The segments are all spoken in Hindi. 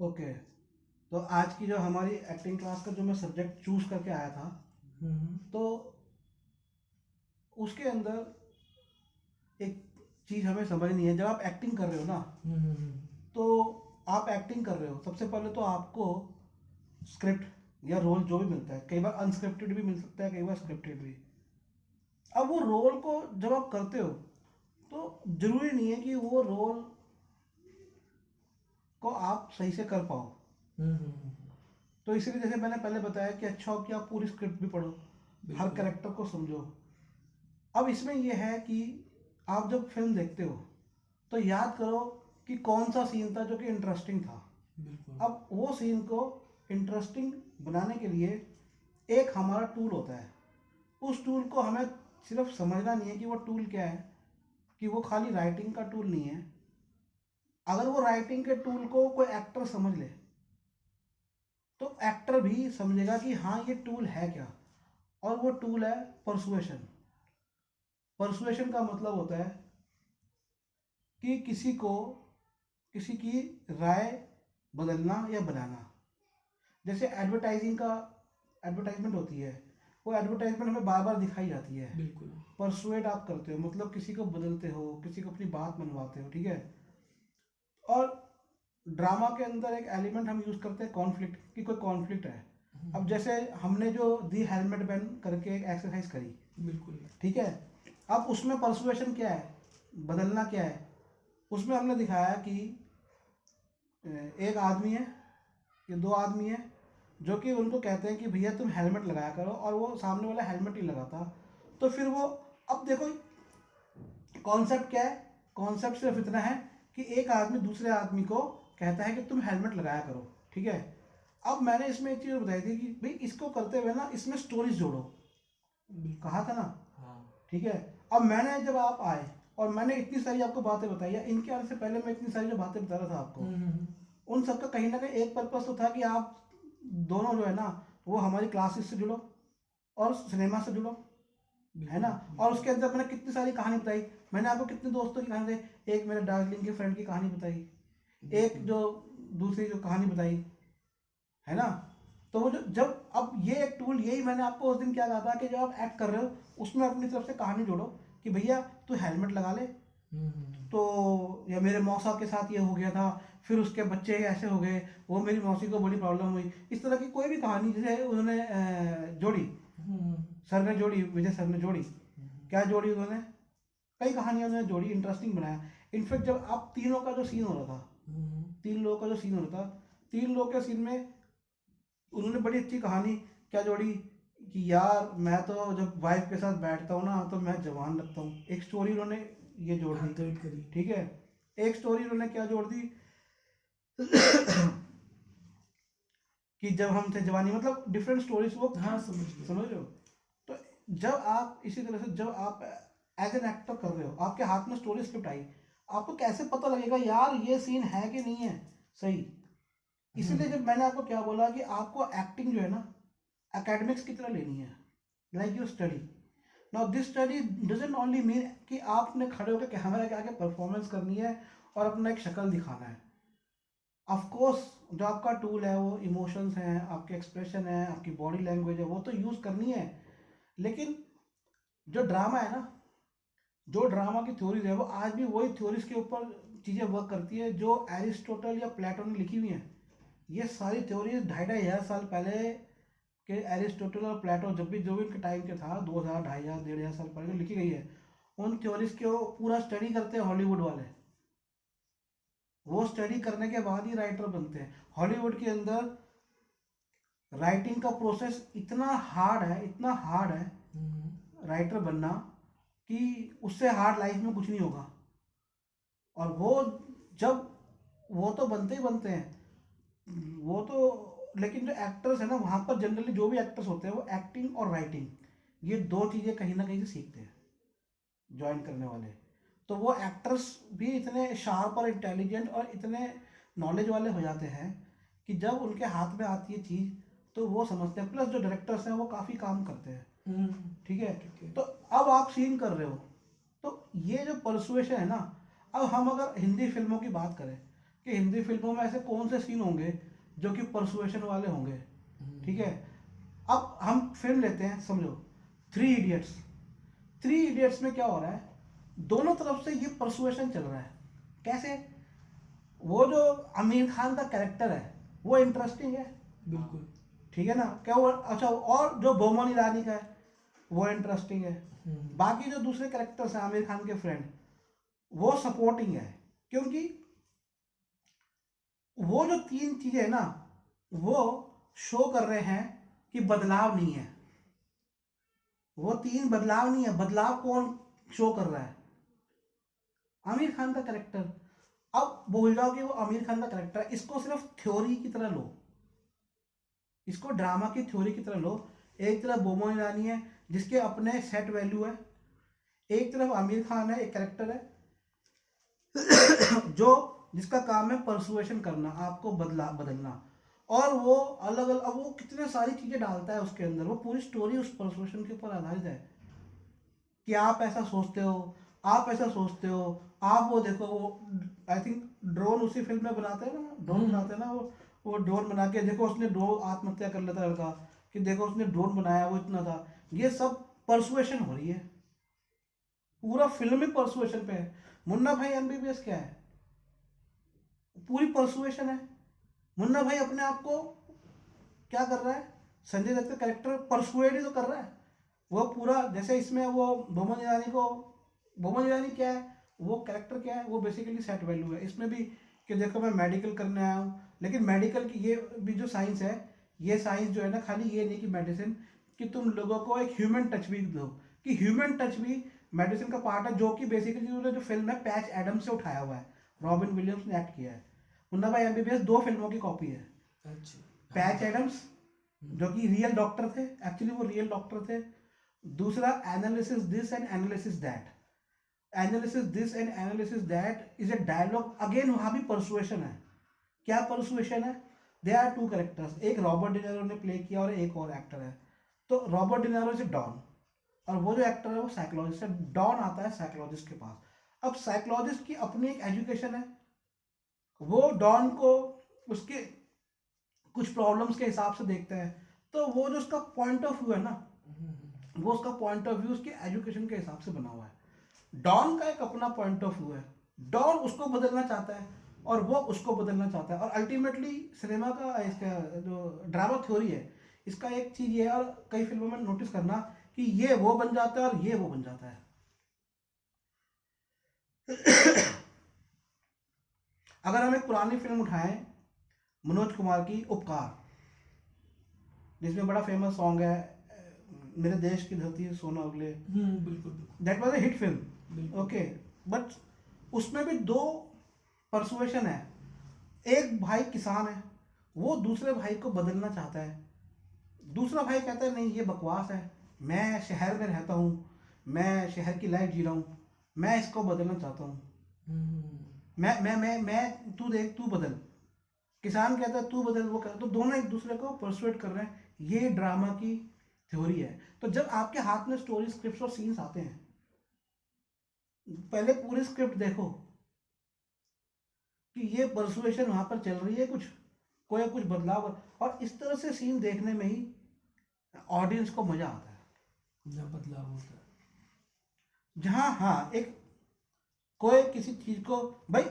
ओके, तो आज की जो हमारी एक्टिंग क्लास का जो मैं सब्जेक्ट चूज करके आया था, तो उसके अंदर एक चीज़ हमें समझनी है। जब आप एक्टिंग कर रहे हो ना, तो आप एक्टिंग कर रहे हो, सबसे पहले तो आपको स्क्रिप्ट या रोल जो भी मिलता है, कई बार अनस्क्रिप्टेड भी मिल सकता है, कई बार स्क्रिप्टेड भी। अब वो रोल को जब आप करते हो, तो जरूरी नहीं है कि वो रोल को आप सही से कर पाओ। तो इसीलिए जैसे मैंने पहले बताया कि अच्छा हो कि आप पूरी स्क्रिप्ट भी पढ़ो, हर बिल्कुल। कैरेक्टर को समझो। अब इसमें यह है कि आप जब फिल्म देखते हो, तो याद करो कि कौन सा सीन था जो कि इंटरेस्टिंग था। बिल्कुल। अब वो सीन को इंटरेस्टिंग बनाने के लिए एक हमारा टूल होता है। उस टूल को हमें सिर्फ समझना नहीं है कि वो टूल क्या है, कि वो खाली राइटिंग का टूल नहीं है। अगर वो राइटिंग के टूल को कोई एक्टर समझ ले, तो एक्टर भी समझेगा कि हाँ ये टूल है क्या। और वो टूल है परसुएशन। परसुएशन का मतलब होता है कि किसी की राय बदलना या बनाना। जैसे एडवर्टाइजमेंट होती है, वो एडवर्टाइजमेंट हमें बार बार दिखाई जाती है। बिल्कुल। परसुएट आप करते हो, मतलब किसी को बदलते हो, किसी को अपनी बात मनवाते हो, ठीक है। और ड्रामा के अंदर एक एलिमेंट हम यूज करते हैं कॉन्फ्लिक्ट, कि कोई कॉन्फ्लिक्ट है। अब जैसे हमने जो दी हेलमेट बैन करके एक एक्सरसाइज करी, बिल्कुल। ठीक है। अब उसमें परसुएशन क्या है, बदलना क्या है। उसमें हमने दिखाया कि एक आदमी है या दो आदमी है, जो कि उनको कहते हैं कि भैया तुम हेलमेट लगाया करो, और वो सामने वाला हेलमेट ही लगाता। तो फिर वो, अब देखो कॉन्सेप्ट क्या है। कॉन्सेप्ट सिर्फ इतना है कि एक आदमी दूसरे आदमी को कहता है कि तुम हेलमेट लगाया करो, ठीक है। अब मैंने इसमें एक चीज़ बताई थी कि भाई इसको करते हुए ना इसमें स्टोरीज जोड़ो, बिल्कुल। कहा था ना, हाँ। ठीक है। अब मैंने जब आप आए और मैंने इतनी सारी आपको बातें बताई, या इनके आने से पहले मैं इतनी सारी जो बातें बता रहा था आपको, उन सबका कहीं ना कहीं एक पर्पस तो था कि आप दोनों जो है ना, वो हमारी क्लासेस से जुड़ो और सिनेमा से जुड़ो, है बिल्कुल। ना। और बिल्कुल। उसके अंदर मैंने कितनी सारी कहानी बताई। मैंने आपको कितने दोस्तों की कहानी बताई, एक मेरे दार्जिलिंग के फ्रेंड की कहानी बताई, एक बिल्कुल। जो दूसरी जो कहानी बताई, है ना। तो वो जो जब अब ये एक टूल, यही मैंने आपको उस दिन क्या कहा था कि जब आप एक्ट कर रहे हो, उसमें अपनी तरफ से कहानी जोड़ो कि भैया तू हेलमेट लगा ले, तो या मेरे मौसा के साथ ये हो गया था, फिर उसके बच्चे ऐसे हो गए, वो मेरी मौसी को बड़ी प्रॉब्लम हुई। इस तरह की कोई भी कहानी जैसे उन्होंने जोड़ी, सर ने जोड़ी, विजय सर ने जोड़ी, क्या जोड़ी उन्होंने, कई कहानियां उन्होंने जोड़ी, इंटरेस्टिंग बनाया। इनफैक्ट जब आप तीनों का जो सीन हो रहा था, तीन लोगों का जो सीन हो रहा था, तीन लोगों के सीन में उन्होंने बड़ी अच्छी कहानी क्या जोड़ी कि यार मैं तो जब वाइफ के साथ बैठता हूँ ना तो मैं जवान लगता हूँ। एक स्टोरी उन्होंने ये जोड़ दी, हाइलाइट करी। ठीक है। एक स्टोरी उन्होंने क्या जोड़ दी कि जब हम थे जवानी, मतलब डिफरेंट स्टोरीज वो, हाँ, समझ गया। समझ रहे हो। तो जब आप इसी तरह से जब आप एज एन एक्टर कर रहे हो, आपके हाथ में स्टोरी स्क्रिप्ट आई, आपको कैसे पता लगेगा यार ये सीन है कि नहीं है सही। इसीलिए जब मैंने आपको क्या बोला कि आपको एक्टिंग जो है ना एकेडमिक्स की तरह लेनी है, like you study. Now this study doesn't only mean कि आपने खड़े होकर कैमरा के आगे परफॉर्मेंस करनी है और अपना एक शक्ल दिखाना है। ऑफ कोर्स जो आपका टूल है वो इमोशंस हैं, आपके एक्सप्रेशन है, आपकी बॉडी लैंग्वेज है, वो तो यूज़ करनी है। लेकिन जो ड्रामा है ना, जो ड्रामा की थ्योरीज है, वो आज भी वही थ्योरीज के ऊपर चीज़ें वर्क करती है जो एरिस्टोटल या प्लेटो ने लिखी हुई हैं। ये सारी थ्योरीज 2,500 पहले के एरिस्टोटल और प्लेटो जो भी उनके टाइम के था, 2000 2,500 1,500 साल पहले जो लिखी गई है, उन थ्योरीज के वो पूरा स्टडी करते हैं हॉलीवुड वाले। वो स्टडी करने के बाद ही राइटर बनते हैं। हॉलीवुड के अंदर राइटिंग का प्रोसेस इतना हार्ड है, इतना हार्ड है राइटर बनना, कि उससे हार्ड लाइफ में कुछ नहीं होगा। और वो जब, वो तो बनते ही बनते हैं वो तो, लेकिन जो एक्टर्स है ना, वहाँ पर जनरली जो भी एक्टर्स होते हैं वो एक्टिंग और राइटिंग, ये दो चीज़ें कहीं ना कहीं से सीखते हैं ज्वाइन करने वाले। तो वो एक्टर्स भी इतने शार्प और इंटेलिजेंट और इतने नॉलेज वाले हो जाते हैं कि जब उनके हाथ में आती है चीज़ तो वो समझते हैं। प्लस जो डायरेक्टर्स हैं वो काफ़ी काम करते हैं, ठीक है। ठीक है। तो अब आप सीन कर रहे हो, तो ये जो परसुएशन है ना, अब हम अगर हिंदी फिल्मों की बात करें, कि हिंदी फिल्मों में ऐसे कौन से सीन होंगे जो कि परसुएशन वाले होंगे, ठीक है। अब हम फिल्म लेते हैं, समझो 3 इडियट्स। 3 इडियट्स में क्या हो रहा है, दोनों तरफ से ये परसुएशन चल रहा है। कैसे? वो जो आमिर खान का कैरेक्टर है वो इंटरेस्टिंग है, बिल्कुल। ठीक है ना, क्या वो अच्छा, और जो बोमन ईरानी का है वो इंटरेस्टिंग है। बाकी जो दूसरे कैरेक्टर्स हैं आमिर खान के फ्रेंड, वो सपोर्टिंग है, क्योंकि वो जो 3 चीजें है ना, वो शो कर रहे हैं कि बदलाव नहीं है। वो 3 बदलाव नहीं है। बदलाव कौन शो कर रहा है? आमिर खान का कैरेक्टर। अब बोल जाओ कि वो आमिर खान का कैरेक्टर है, इसको सिर्फ थ्योरी की तरह लो, इसको ड्रामा की थ्योरी की तरह लो। एक तरफ बोमन ईरानी है जिसके अपने सेट वैल्यू है, एक तरफ आमिर खान है, एक कैरेक्टर है जो जिसका काम है परसुएशन करना, आपको बदलना। और वो अलग अलग, अब वो कितने सारी चीजें डालता है उसके अंदर, वो पूरी स्टोरी उस परसुएशन के ऊपर आधारित है कि आप ऐसा सोचते हो, आप ऐसा सोचते हो, आप वो देखो, वो आई थिंक ड्रोन उसी फिल्म में बनाते हैं ना, ड्रोन बनाते हैं ना, वो ड्रोन बना के देखो, उसने ड्रोन आत्महत्या कर लेता है लड़का, कि देखो उसने ड्रोन बनाया, वो इतना था। ये सब परसुएशन हो रही है, पूरा फिल्म ही परसुएशन पे है। मुन्ना भाई एमबीबीएस क्या है? पूरी परसुएशन है। मुन्ना भाई अपने आप को क्या कर रहा है, संजय दत्त का कैरेक्टर परसुएड ही तो कर रहा है। वो पूरा, जैसे इसमें वो बोमन ईरानी को, बोमन ईरानी क्या है, वो कैरेक्टर क्या है, वो बेसिकली सेट वैल्यू है। इसमें भी कि देखो मैं मेडिकल करने आया हूँ, लेकिन मेडिकल की ये भी जो साइंस है, ये साइंस जो है ना, खाली ये नहीं कि मेडिसिन, कि तुम लोगों को एक ह्यूमन टच भी दो, कि ह्यूमन टच भी मेडिसिन का पार्ट है, जो कि बेसिकली जो फिल्म है पैच एडम से उठाया हुआ है, रॉबिन विलियम्स ने एक्ट किया है। मुन्ना भाई एमबीबीएस 2 फिल्मों की कॉपी है। अच्छा। पैच एडम्स जो कि रियल डॉक्टर थे, एक्चुअली वो रियल डॉक्टर थे। दूसरा analysis this and analysis that. Analysis this and analysis that is a dialogue, again वहां भी परसुएशन है। क्या परसुएशन है? दे आर 2 कैरेक्टर्स, एक रॉबर्ट डिनेरो ने प्ले किया और एक और एक्टर है। तो रॉबर्ट डिनेरो इज डॉन, और वो जो एक्टर है वो साइकोलॉजिस्ट है। डॉन आता है साइकोलॉजिस्ट के पास। अब साइकोलॉजिस्ट की अपनी एक एजुकेशन है, वो डॉन को उसके कुछ प्रॉब्लम्स के हिसाब से देखते हैं। तो वो जो उसका पॉइंट ऑफ व्यू है ना, वो उसका पॉइंट ऑफ व्यू उसके एजुकेशन के हिसाब से बना हुआ है। डॉन का एक अपना पॉइंट ऑफ व्यू है, डॉन उसको बदलना चाहता है और वो उसको बदलना चाहता है। और अल्टीमेटली सिनेमा का, इसका जो ड्रामा थ्योरी है, इसका एक चीज ये है, और कई फिल्मों में नोटिस करना, कि ये वो बन जाता है और ये वो बन जाता है। अगर हम एक पुरानी फिल्म उठाएं, मनोज कुमार की उपकार, जिसमें बड़ा फेमस सॉन्ग है मेरे देश की धरती सोना उगले, बिल्कुल बिल्कुल। That was a hit film, बिल्कुल। ओके। बट उसमें भी 2 परसुएशन है। एक भाई किसान है, वो दूसरे भाई को बदलना चाहता है। दूसरा भाई कहता है नहीं ये बकवास है, मैं शहर में रहता हूँ, मैं शहर की लाइफ जी रहा हूँ, मैं इसको बदलना चाहता हूँ। मैं तू देख, तू बदल। किसान कहता है तू बदल, वो कहता है, तो दोनों एक दूसरे को परसुएट कर रहे हैं। ये ड्रामा की थ्योरी है। तो जब आपके हाथ में स्टोरी स्क्रिप्ट और सीन्स आते हैं, पहले पूरी स्क्रिप्ट देखो कि ये परसुएशन वहां पर चल रही है, कुछ बदलाव, और इस तरह से सीन देखने में ही ऑडियंस को मजा आता है। जब बदलाव होता है। जहां हाँ, एक कोई किसी चीज को, भाई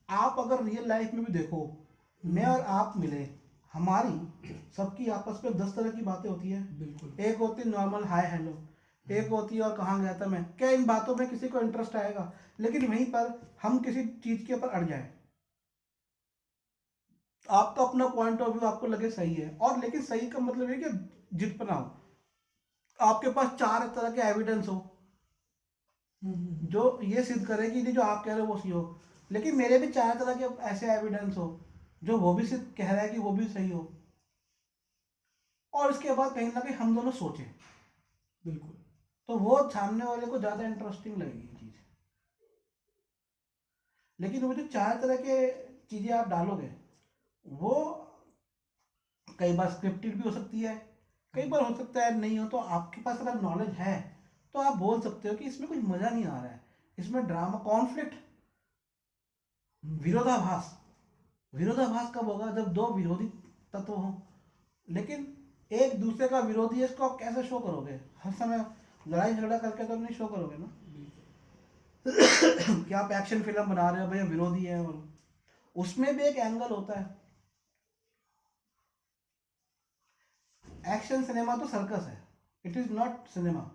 आप अगर रियल लाइफ में भी देखो, मैं और आप मिले, हमारी सबकी आपस में 10 तरह की बातें होती है। बिल्कुल। एक होती है नॉर्मल हाय हेलो, एक होती है और कहाँ गया था मैं, क्या इन बातों में किसी को इंटरेस्ट आएगा? लेकिन वहीं पर हम किसी चीज के ऊपर अड़ जाए, आपका अपना पॉइंट ऑफ व्यू आपको लगे सही है, और लेकिन सही का मतलब है कि जिद पर ना हो, आपके पास 4 तरह के एविडेंस हो जो ये सिद्ध करे कि नहीं जो आप कह रहे हो वो सही हो, लेकिन मेरे भी 4 तरह के ऐसे एविडेंस हो जो वो भी सिद्ध कह रहा है कि वो भी सही हो, और इसके बाद कहीं ना कहीं हम दोनों सोचें, बिल्कुल। तो वो सामने वाले को ज्यादा इंटरेस्टिंग लगेगी ये चीज। लेकिन वो जो 4 तरह के चीजें आप डालोगे, वो कई बार स्क्रिप्टेड भी हो सकती है, कई बार हो सकता है नहीं हो। तो आपके पास अगर नॉलेज है तो आप बोल सकते हो कि इसमें कुछ मजा नहीं आ रहा है, इसमें ड्रामा, कॉन्फ्लिक्ट, विरोधाभास, विरोधाभास कब होगा? जब दो विरोधी तत्व हों, लेकिन एक दूसरे का विरोधी है, इसको आप कैसे शो करोगे? हर समय लड़ाई झगड़ा करके तो नहीं शो करोगे ना। बिल्कुल। कि आप एक्शन फिल्म बना रहे हो, भैया विरोधी है, और उसमें भी एक एंगल होता है। एक्शन सिनेमा तो सर्कस है, it is not cinema.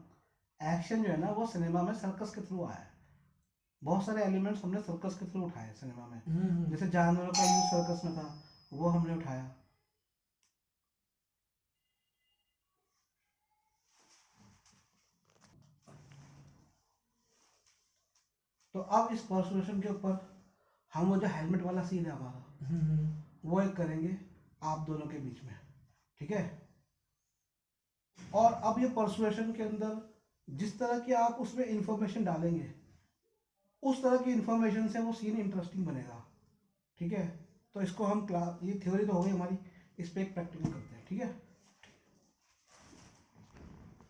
Action जो है ना, वो सिनेमा में सर्कस के थ्रू आया है। बहुत सारे एलिमेंट्स हमने सर्कस के थ्रू उठाए सिनेमा में। जैसे जानवरों का यूज सर्कस में था, वो हमने उठाया। तो अब इस पर्सुएशन के ऊपर हम वो जो हेलमेट वाला सीन है हमारा, वो एक करेंगे आप दोनों के बीच में, ठीक है? और अब ये पर्सुएशन के अंदर जिस तरह की आप उसमें इंफॉर्मेशन डालेंगे, उस तरह की इंफॉर्मेशन से वो सीन इंटरेस्टिंग बनेगा, ठीक है? तो इसको हम क्लास, ये थ्योरी तो हो गई हमारी, इस पर एक प्रैक्टिकल करते हैं, ठीक है?